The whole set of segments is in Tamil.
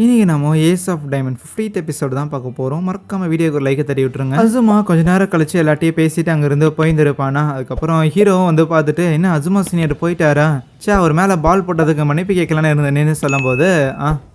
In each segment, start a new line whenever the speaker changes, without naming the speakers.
இன்னைக்கு நம்ம ace of diamond 50th episode தான் பார்க்க போகிறோம். மறக்காம வீடியோக்கு ஒரு லைக்கை தட்டி விட்டுருங்க. அசுமா கொஞ்ச நேரம் கழிச்சு எல்லாத்தையும் பேசிட்டு அங்கேருந்து போயிருந்துருப்பானா. அதுக்கப்புறம் ஹீரோவும் வந்து பார்த்துட்டு என்ன அசுமா சீனியர் போயிட்டாரா, அவர் மேலே பால் போட்டதுக்கு மன்னிப்பு கேட்கலான்னு இருந்தேன்னு சொல்லும் போது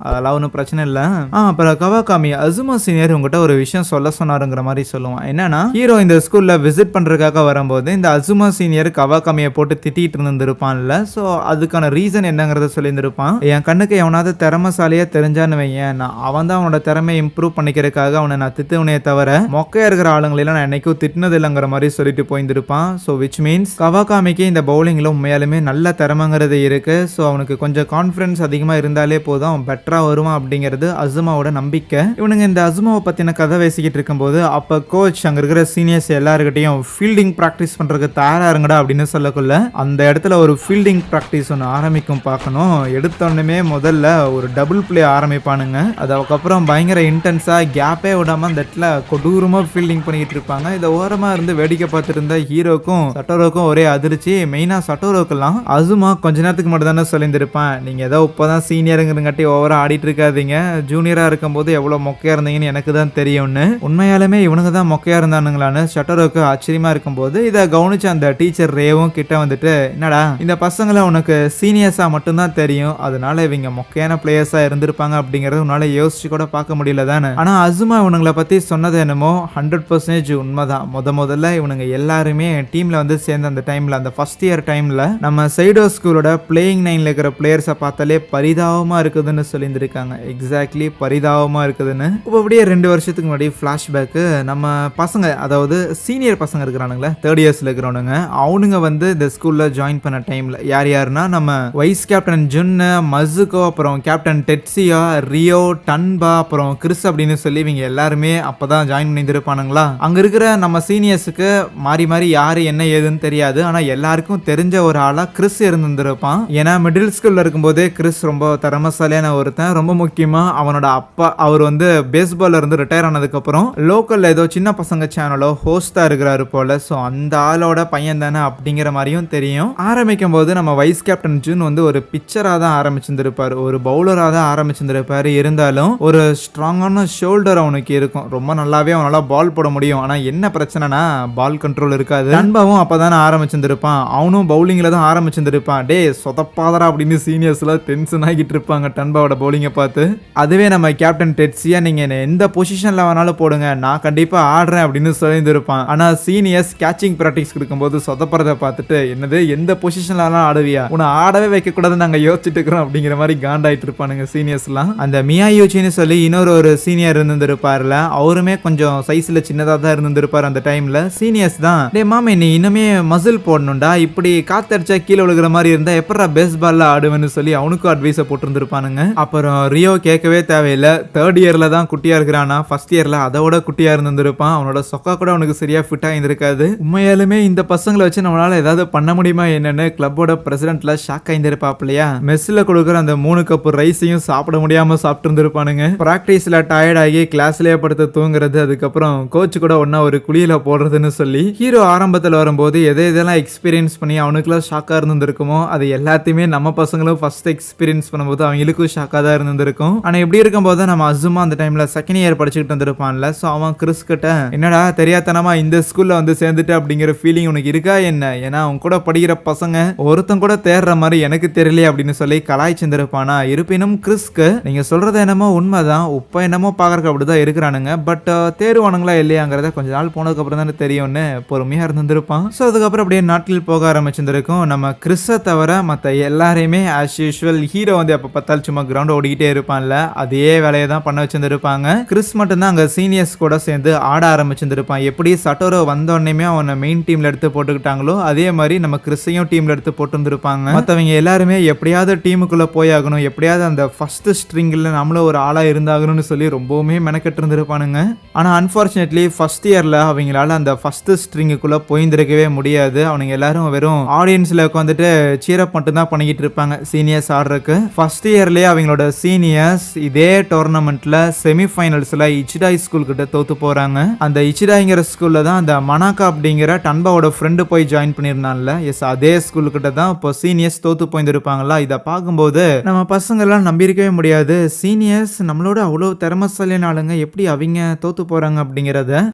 அதெல்லாம் ஒன்றும் பிரச்சனை இல்லை. அப்புறம் கவாகாமி அசுமா சீனியர் உங்ககிட்ட ஒரு விஷயம் சொல்ல சொன்னாருங்கிற மாதிரி சொல்லுவான். என்னன்னா ஹீரோ இந்த ஸ்கூல்ல விசிட் பண்றதுக்காக வரும்போது இந்த அசுமா சீனியர் கவாகாமியை போட்டு திட்டிட்டு இருந்திருப்பான்ல. ஸோ அதுக்கான ரீசன் என்னங்கிறத சொல்லியிருந்திருப்பான். என் கண்ணுக்கு எவனாவது திறமசாலியா தெரிஞ்சான்னு வையன், நான் அவன் தான் அவனோட திறமையை இம்ப்ரூவ் பண்ணிக்கிறதுக்காக அவனை நான் திட்டுவனே தவிர மொக்கையா இருக்கிற ஆளுங்களெல்லாம் நான் என்னைக்கும் திட்டினது இல்லைங்கிற மாதிரி சொல்லிட்டு போயிருந்திருப்பான். ஸோ விச் மீன்ஸ் கவாகாமிக்கு இந்த பவுலிங்ல உண்மையாலுமே நல்ல திறமைங்க இருக்கு. ஸோ அவனுக்கு கொஞ்சம் கான்ஃபிடன்ஸ் அதிகமாக இருந்தாலே போதும், அவன் பெட்டரா வருவான் அப்படிங்கிறது அசுமாவோட நம்பிக்கை. இவனுங்க இந்த அசுமாவை பத்தின கதை பேசிக்கிட்டு இருக்கும்போது அப்ப கோச் அங்க இருக்கிற சீனியர்ஸ் எல்லாருக்கிட்டையும் ஃபீல்டிங் பிராக்டிஸ் பண்றதுக்கு தயாரா இருங்கடா அப்படின்னு சொல்லக்குள்ள அந்த இடத்துல ஒரு ஃபீல்டிங் பிராக்டிஸ் ஒன்று ஆரம்பிக்கும். பார்க்கணும், எடுத்தோடனே முதல்ல ஒரு டபுள் பிளே ஆரம்பிப்பானுங்க. அதுக்கப்புறம் பயங்கர இன்டென்ஸா கேப்பே விடாம அந்த இடத்துல கொடூரமா ஃபீல்டிங் பண்ணிட்டு இருப்பாங்க. இதை ஓரமா இருந்து வேடிக்கை பார்த்துட்டு இருந்த ஹீரோக்கும் சட்டோரோக்கும் ஒரே அதிர்ச்சி. மெயினா சட்டோரோக்கெல்லாம் அசுமா கொஞ்ச நேரத்துக்கு மட்டும் தானே சொல்லியிருந்திருப்பேன், நீங்க ஏதோ இப்போதான் சீனியருங்கிறங்காட்டி ஓவரா ஆடிட்டு இருக்காதீங்க, ஜூனியரா இருக்கும்போது எவ்வளவு மொக்கையா இருந்தீங்கன்னு எனக்கு தான் தெரியும்னு. உண்மையாலுமே இவனுங்க தான் மொக்கையா இருந்தானுங்களான்னு ஷட்டரோக்கு ஆச்சரியமா இருக்கும்போது இதை கவனிச்ச அந்த டீச்சர் ரேவும் கிட்ட வந்துட்டு, என்னடா இந்த பசங்களை உனக்கு சீனியர்ஸா மட்டும்தான் தெரியும், அதனால இவங்க மொக்கையான பிளேயர்ஸா இருந்திருப்பாங்க அப்படிங்கறது உன்னால யோசிச்சு கூட பார்க்க முடியல தானே. ஆனா அசுமா இவனுங்களை பத்தி சொன்னது என்னமோ 100% உண்மைதான். முதல்ல இவனுங்க எல்லாருமே டீம்ல வந்து சேர்ந்த அந்த டைம்ல, அந்த ஃபர்ஸ்ட் இயர் டைம்ல நம்ம சைடோ ஸ்கூலோட பிளேயிங் லைன்ல இருக்கிற பிளேயர்ஸை பார்த்தாலே பரிதாபமா இருக்குதுன்னு சொல்லியிருந்திருக்காங்க. எக்ஸாக்ட்லி பரிதாபமா இருக்குதுன்னு. இப்போ அப்படியே 2 வருஷத்துக்கு முன்னாடி ஃபிளாஷ்பேக்கு நம்ம பசங்க, அதாவது சீனியர் பசங்க இருக்கிறானுங்களே, 3rd இயர்ஸ்ல இருக்கிறவனுங்க, அவனுங்க வந்து இந்த ஸ்கூல்ல ஜாயின் பண்ண டைம்ல யாருன்னா நம்ம வைஸ் கேப்டன் ஜுன்னு, மசுகோ, அப்புறம் கேப்டன் டெட்சியா, ரியோ, டன்பா, அப்புறம் கிறிஸ் அப்படின்னு சொல்லி இவங்க எல்லாருமே அப்பதான் ஜாயின் பண்ணியிருப்பானுங்களா. அங்க இருக்கிற நம்ம சீனியர்ஸுக்கு மாறி மாறி யாரு என்ன ஏதுன்னு தெரியாது. ஆனா எல்லாருக்கும் தெரிஞ்ச ஒரு ஆளா கிறிஸ் இருந்திருப்பான். ஏன்னா மிடில் ஸ்கூல்ல இருக்கும்போதே கிறிஸ் ரொம்ப திறமசாலியான ஒருத்தன். ரொம்ப முக்கியமா அவனோட அப்பா அவர் வந்து பேஸ்பால்ல இருந்து ரிட்டையர் ஆனதுக்கு அப்புறம் லோக்கல்ல ஏதோ சின்ன பசங்க சேனலோ ஹோஸ்டா இருக்கிறாரு போல. ஸோ அந்த ஆளோட பையன் தானே அப்படிங்கிற மாதிரியும் தெரியும். ஆரம்பிக்கும் போது நம்ம வைஸ் கேப்டன் ஜூன் வந்து ஒரு பிச்சரா தான் ஆரம்பிச்சிருந்திருப்பாரு, ஒரு பவுலரா தான் ஆரம்பிச்சிருந்திருப்பாரு. இருந்தாலும் ஒரு ஸ்ட்ராங்கான ஷோல்டர் அவனுக்கு இருக்கும், ரொம்ப நல்லாவே அவனால பால் போட முடியும். ஆனா என்ன பிரச்சனைனா பால் கண்ட்ரோல் இருக்காது. நண்பாவும் அப்பதானே ஆரம்பிச்சிருந்திருப்பான், அவனும் பவுலிங்ல தான் ஆரம்பிச்சிருந்திருப்பான். டே சொதப்பாதரா அப்படின்னு சீனியர்ஸ்ல டென்ஷன் ஆகிட்டு இருப்பாங்க டன்பாவோட பவுலிங்கை பார்த்து. அதுவே நம்ம கேப்டன் டெட்சியா நீங்க எந்த பொசிஷன்ல வேணாலும் போடுங்க, நான் கண்டிப்பா ஆடுறேன் அப்படின்னு சொல்லியிருந்திருப்பான். ஆனா சீனியர்ஸ் கேச்சிங் பிராக்டிஸ் கொடுக்கும்போது சொதப்படுறத பார்த்துட்டு, என்னது எந்த பொசிஷன்ல வேணாலும் ஆடுவியா, உன்னை ஆடவே வைக்க கூடாதுன்னு நாங்க யோசிச்சுட்டு இருக்கிறோம் அப்படிங்கிற மாதிரி காண்டாயிட்டு இருப்பானுங்க சீனியர்ஸ்லாம். அந்த மியாயூச்சின்னு சொல்லி இன்னொரு சீனியர் இருந்திருப்பாருல, அவருமே கொஞ்சம் சைஸ்ல சின்னதா தான் இருந்திருப்பாரு அந்த டைம்ல. சீனியர்ஸ் தான், டே மாமே நீ இன்னுமே மசில் போடணும்டா, இப்படி காத்தடிச்சா கீழே விழுகிற மாதிரி இருந்தா எப்படா பேஸ்பால்ல ஆடுவேன்னு சொல்லி அவனுக்கும் அட்வைஸை போட்டிருந்திருப்பானுங்க. அப்புறம் ரியோ கேட்கவே தேவையில்லை, 3rd இயர்ல தான் குட்டியா இருக்கிறானா, ஃபர்ஸ்ட் இயர்ல அதோட குட்டியா இருந்திருப்பான். அவனோட சொக்கா கூட அவனுக்கு சரியா ஃபிட் ஆயிருந்திருக்காது. உண்மையாலுமே இந்த பசங்களை வச்சு நம்மளால ஏதாவது பண்ண முடியுமா என்னன்னு கிளப்போட பிரசிடென்ட்ல ஷாக் ஆயிருந்திருப்பாப்லையா. மெஸ்ல கொடுக்குற அந்த 3 கப் ரைஸையும் சாப்பிட முடியாம சாப்பிட்டு இருந்திருப்பானுங்க. பிராக்டிஸ்ல டயர்ட் ஆகி கிளாஸ்லயே படுத்து தூங்குறது, அதுக்கப்புறம் கோச் கூட ஒன்னா ஒரு குழியில போடுறதுன்னு சொல்லி ஹீரோ ஆரம்பத்தில் வரும்போது எதெல்லாம் எக்ஸ்பீரியன்ஸ் பண்ணி அவனுக்குலாம் ஷாக்கா இருந்திருக்குமோ அது எல்லாத்தையுமே நம்ம பசங்களும் ஃபர்ஸ்ட் எக்ஸ்பீரியன்ஸ் பண்ணும்போது அவங்களுக்கும் ஷாக்காக தான் இருந்திருக்கும். ஆனால் எப்படி இருக்கும்போது நம்ம அசுமா அந்த டைம்ல 2nd இயர் படிச்சுக்கிட்டு வந்திருப்பான்ல. ஸோ அவன் கிறிஸ் கிட்ட, என்னடா தெரியாதனமா இந்த ஸ்கூல்ல வந்து சேர்ந்துட்டு அப்படிங்கிற ஃபீலிங் உனக்கு இருக்கா என்ன, ஏன்னா அவன் கூட படிக்கிற பசங்க ஒருத்தன் கூட தேடுற மாதிரி எனக்கு தெரியலையே அப்படின்னு சொல்லி கலாய்ச்சிருந்திருப்பானா. இருப்பினும் கிறிஸ்க்கு நீங்க சொல்றது என்னமோ உண்மைதான், உப்ப என்னமோ பாக்குறதுக்கு அப்படிதான் இருக்கிறானுங்க, பட் தேர்வானுங்களா இல்லையாங்கிறத கொஞ்ச நாள் போனதுக்கு அப்புறம் தானே தெரியும்னு பொறுமையா இருந்திருப்பான். ஸோ அதுக்கப்புறம் அப்படியே நாட்கள் போக ஆரம்பிச்சிருந்திருக்கும். நம்ம கிறிஸை தவிர மற்ற எல்லாரையுமே ஆஸ் யூஷுவல் ஹீரோ வந்து எப்போ பார்த்தாலும் சும்மா கிரவுண்ட் ஓடிக்கிட்டே இருப்பான்ல, அதே வேலையை தான் பண்ண வச்சிருந்திருப்பாங்க. கிறிஸ் மட்டும்தான் அங்கே சீனியர்ஸ் கூட சேர்ந்து ஆட ஆரம்பிச்சிருந்திருப்பான். எப்படி சட்டோரோ வந்தோடனே அவனை மெயின் டீம்ல எடுத்து போட்டுக்கிட்டாங்களோ அதே மாதிரி நம்ம கிறிஸையும் டீம்ல எடுத்து போட்டுருந்துருப்பாங்க. மற்றவங்க எல்லாருமே எப்படியாவது டீமுக்குள்ள போயாகணும், எப்படியாவது அந்த ஃபர்ஸ்ட் ஸ்ட்ரிங்கில் நம்மளும் ஒரு ஆளா இருந்தாகணும்னு சொல்லி ரொம்பவுமே மெனக்கெட்டு இருந்திருப்பானுங்க. ஆனால் அன்பார்ச்சுனேட்லி ஃபர்ஸ்ட் இயர்ல அவங்களால அந்த ஃபர்ஸ்ட் ஸ்ட்ரிங்குக்குள்ள போயிருந்திருக்கவே முடியாது. அவனுங்க எல்லாரும் வெறும் ஆடியன்ஸ்ல உட்காந்துட்டு சீரப் மட்டும் தான் பண்ணிக்கிட்டு இருப்பாங்க சீனியர்ஸ் ஆடுறதுக்கு. ஃபர்ஸ்ட் இயர்லயே அவங்களோட சீனியர்ஸ் இதே டோர்னமெண்ட்ல செமிஃபைனல்ஸ்ல இச்சிடாய் ஸ்கூல் கிட்ட தோத்து போறாங்க. அந்த இச்சிடாய்ங்கிற ஸ்கூல்ல தான் அந்த மனாக்கா அப்படிங்கிற டன்பாவோட ஃப்ரெண்டு போய் ஜாயின் பண்ணிருந்தான்ல, எஸ் அதே ஸ்கூல் கிட்ட தான் இப்போ சீனியர்ஸ் தோத்து போயிருப்பாங்களா. இதை பார்க்கும்போது நம்ம பசங்க எல்லாம் நம்பியிருக்கவே முடியாது, முடியாது. சீனியர்ஸ் நம்மளோட அவ்வளோ திறமைசாலியான ஆளுங்க எப்படி அவங்க தோத்து போறாங்க அப்படிங்கிறத.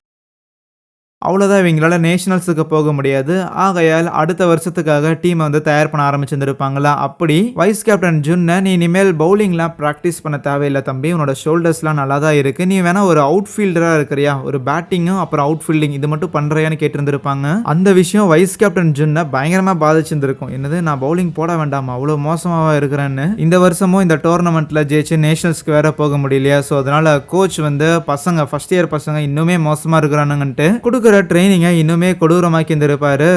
அவ்வளோதான் இவங்களால நேஷனல்ஸுக்கு போக முடியாது. ஆகையால் அடுத்த வருஷத்துக்காக டீமை வந்து தயார் பண்ண ஆரம்பிச்சிருந்துருப்பாங்களா. அப்படி வைஸ் கேப்டன் ஜுன்னை, நீ இனிமேல் பவுலிங்லாம் ப்ராக்டிஸ் பண்ண தேவையில்லை தம்பி, உன்னோட ஷோல்டர்ஸ்லாம் நல்லா தான் இருக்குது, நீ வேணா ஒரு அவுட் ஃபீல்டராக இருக்கிறியா, ஒரு பேட்டிங்கும் அப்புறம் அவுட் ஃபீல்டிங் இது மட்டும் பண்ணுறியான்னு கேட்டிருந்திருப்பாங்க. அந்த விஷயம் வைஸ் கேப்டன் ஜுன்னை பயங்கரமாக பாதிச்சிருந்திருக்கும். என்னது நான் பவுலிங் போட வேண்டாமா, அவ்வளோ மோசமாக இருக்கிறேன்னு. இந்த வருஷமும் இந்த டோர்னமெண்ட்டில் ஜெயிச்சு நேஷனல்ஸ்க்கு வேற போக முடியலையா. ஸோ அதனால கோச் வந்து பசங்க ஃபர்ஸ்ட் இயர் பசங்க இன்னுமே மோசமாக இருக்கிறானுங்கன்ட்டு கொடுக்குற ட்ரைனிங்கை இன்னுமே கொடூரமாக்கி இருந்திருப்பாரு.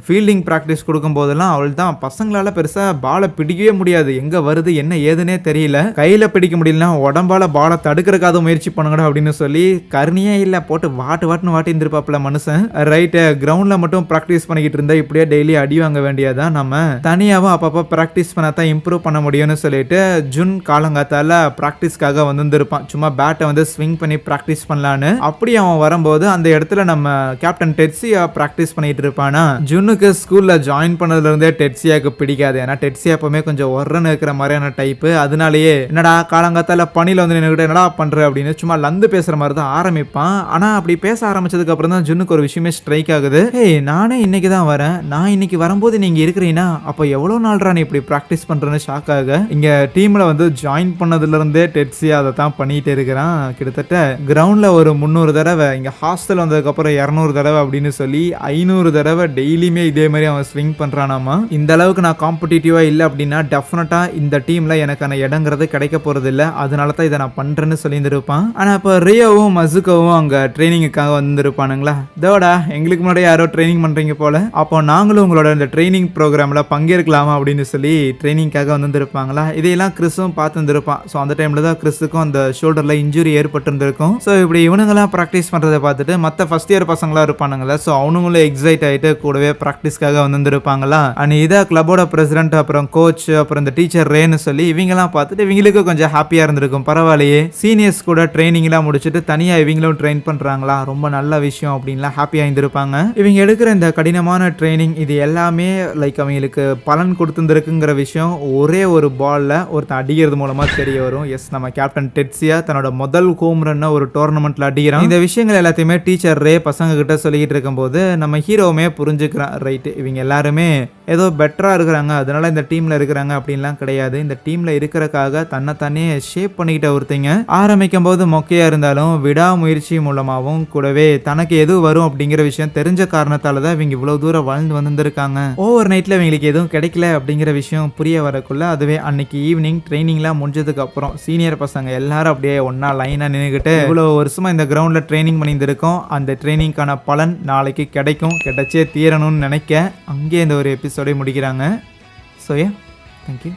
ஃபீல்டிங் ப்ராக்டிஸ் கொடுக்கும் போதெல்லாம் அவள் தான் பசங்களால பெருசா பாலை பிடிக்கவே முடியாது, எங்க வருது என்ன ஏதுனே தெரியல, கையில பிடிக்க முடியலன்னா உடம்பால பாலை தடுக்கிறக்காத முயற்சி பண்ணுங்கடா அப்படின்னு சொல்லி கருணியே இல்ல போட்டு வாட்டுன்னு வாட்டி இருந்திருப்பாப்ல மனுஷன். ரைட்டு, கிரவுண்ட்ல மட்டும் ப்ராக்டிஸ் பண்ணிக்கிட்டு இருந்தா இப்படியே டெய்லி அடி வாங்க வேண்டியதான். நம்ம தனியாவும் அப்பப்போ ப்ராக்டிஸ் பண்ணாதான் இம்ப்ரூவ் பண்ண முடியும்னு சொல்லிட்டு ஜூன் காலங்காத்தால ப்ராக்டிஸ்க்காக வந்திருப்பான். சும்மா பேட்டை வந்து ஸ்விங் பண்ணி ப்ராக்டிஸ் பண்ணலான்னு. அப்படி அவன் வரும்போது அந்த இடத்துல நம்ம கேப்டன் டெட்சியா பிராக்டிஸ் பண்ணிட்டு இருப்பானா. ஜுன்னுக்கு ஸ்கூல்ல ஜாயின் பண்ணதுல இருந்தே டெட்சியாக்கு பிடிக்காது. ஏன்னா டெட்சியா எப்பவுமே கொஞ்சம் ஒர்றன்னு இருக்கிற மாதிரியான டைப்பு. அதனாலேயே என்னடா காலங்காத்தால பணியில வந்து நின்னுகிட்ட என்னடா பண்ற அப்படின்னு சும்மா லந்து பேசுற மாதிரி தான் ஆரம்பிப்பான். ஆனா அப்படி பேச ஆரம்பிச்சதுக்கு அப்புறம் தான் ஜுன்னுக்கு ஒரு விஷயமே ஸ்ட்ரைக் ஆகுது. ஏய், நானே இன்னைக்கு தான் வரேன், நான் இன்னைக்கு வரும்போது நீங்க இருக்கிறீங்கன்னா அப்போ எவ்வளவு நாள்ரா நீ இப்படி பிராக்டிஸ் பண்றேன்னு ஷாக் ஆக. இங்க டீம்ல வந்து ஜாயின் பண்ணதுல இருந்தே டெட்சியா அதை தான் பண்ணிட்டு இருக்கிறான். கிட்டத்தட்ட கிரவுண்ட்ல ஒரு 300 தடவை, இங்க ஹாஸ்டல் வந்ததுக்கு அப்புறம் 200 தடவை அப்படின்னு சொல்லி 500 தடவை டெய்லியுமே இதே மாதிரி அவன் ஸ்விங் பண்றானாமா. இந்த அளவுக்கு நான் காம்படிட்டிவா இல்லை அப்படின்னா டெஃபினட்டா இந்த டீம்ல எனக்கான இடங்கிறது கிடைக்க போறது இல்லை, அதனால தான் இதை நான் பண்றேன்னு சொல்லியிருந்திருப்பான். ஆனா இப்போ ரியோவும் மசுக்கவும் அங்க ட்ரைனிங்குக்காக வந்திருப்பானுங்களா. இதோடா எங்களுக்கு முன்னாடி யாரோ ட்ரைனிங் பண்றீங்க போல, அப்போ நாங்களும் உங்களோட இந்த ட்ரைனிங் ப்ரோக்ராம்ல பங்கேற்கலாமா அப்படின்னு சொல்லி ட்ரைனிங்காக வந்திருப்பாங்களா. இதையெல்லாம் கிறிஸும் பார்த்துருப்பான். ஸோ அந்த டைம்ல தான் கிறிஸுக்கும் அந்த ஷோல்டர்ல இன்ஜுரி ஏற்பட்டிருந்திருக்கும். ஸோ இப்படி இவனுங்கெல்லாம் ப்ராக்டிஸ் பண்றதை பார்த்துட்டு மற்ற ஃபர்ஸ்ட் இயர் பசங்களா இருப்பானுங்களா, ஸோ அவனுங்களும் எக்ஸைட் ஆகிட்டு கூடவே ப்ராக்டிஸ்க்காக வந்திருப்பாங்களா. அண்ட் இதை கிளப்போட பிரசிடென்ட் அப்புறம் கோச் அப்புறம் இந்த டீச்சர் ரேன்னு சொல்லி இவங்கெல்லாம் பார்த்துட்டு இவங்களுக்கு கொஞ்சம் ஹாப்பியாக இருந்திருக்கும். பரவாயில்லையே, சீனியர்ஸ் கூட ட்ரைனிங்லாம் முடிச்சுட்டு தனியாக இவங்களும் ட்ரெயின் பண்ணுறாங்களா, ரொம்ப நல்ல விஷயம் அப்படின்லாம் ஹாப்பியாக இருந்திருப்பாங்க. இவங்க எடுக்கிற இந்த கடினமான ட்ரைனிங் இது எல்லாமே லைக் அவங்களுக்கு பலன் கொடுத்துருக்குங்கிற விஷயம் ஒரே ஒரு பாலில் ஒருத்தன் அடிக்கிறது மூலமாக தெரிய வரும். எஸ், நம்ம கேப்டன் டெட்சியா தன்னோட முதல் ஹோம் ரன்னை ஒரு டோர்னமெண்ட்ல அடிக்கிறான். இந்த விஷயங்கள் எல்லாத்தையுமே டீச்சர் ரே பசங்க கிட்ட சொல்லிக்கிட்டு இருக்கும்போது நம்ம ஹீரோவுமே புரிஞ்சுக்கிறான். ரைட்டு, இவங்க எல்லாருமே ஏதோ பெட்டராக இருக்கிறாங்க அதனால இந்த டீமில் இருக்கிறாங்க அப்படின்லாம் கிடையாது. இந்த டீமில் இருக்கிறக்காக தன்னைத்தானே ஷேப் பண்ணிக்கிட்ட ஒருத்தங்க ஆரம்பிக்கும் போது மொக்கையாக இருந்தாலும் விடாமுயற்சி மூலமாகவும் கூடவே தனக்கு எது வரும் அப்படிங்கிற விஷயம் தெரிஞ்ச காரணத்தால தான் இவங்க இவ்வளோ தூரம் வாழ்ந்து வந்திருக்காங்க. ஓவர் நைட்டில் இவங்களுக்கு எதுவும் கிடைக்கல அப்படிங்கிற விஷயம் புரிய வரக்குள்ள அதுவே அன்னைக்கு ஈவினிங் ட்ரைனிங்லாம் முடிஞ்சதுக்கு அப்புறம் சீனியர் பசங்க எல்லாரும் அப்படியே ஒன்னா லைனாக நின்றுக்கிட்டு இவ்வளோ வருஷமாக இந்த கிரவுண்டில் ட்ரைனிங் பண்ணியிருந்திருக்கோம், அந்த ட்ரைனிங்கான பலன் நாளைக்கு கிடைக்கும், கிடைச்சே தீரணும்னு நினைக்க அங்கே இந்த ஒரு எபிசோடை முடிக்கிறாங்க. So thank you.